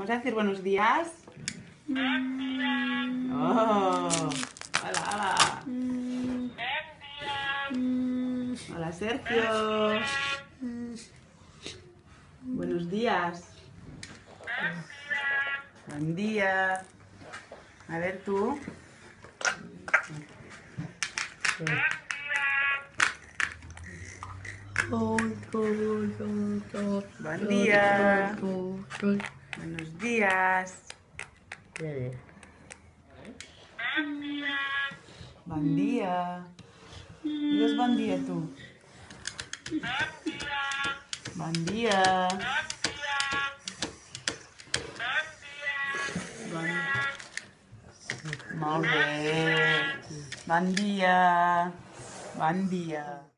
Vamos a decir buenos días. Oh, hola, hola. Hola, Sergio. Buenos días. Buen día. A ver tú. Buen día. Buenos días. Buen día. Digues bon dia, tu. Bon dia. Molt bé. Bon dia. Bon dia.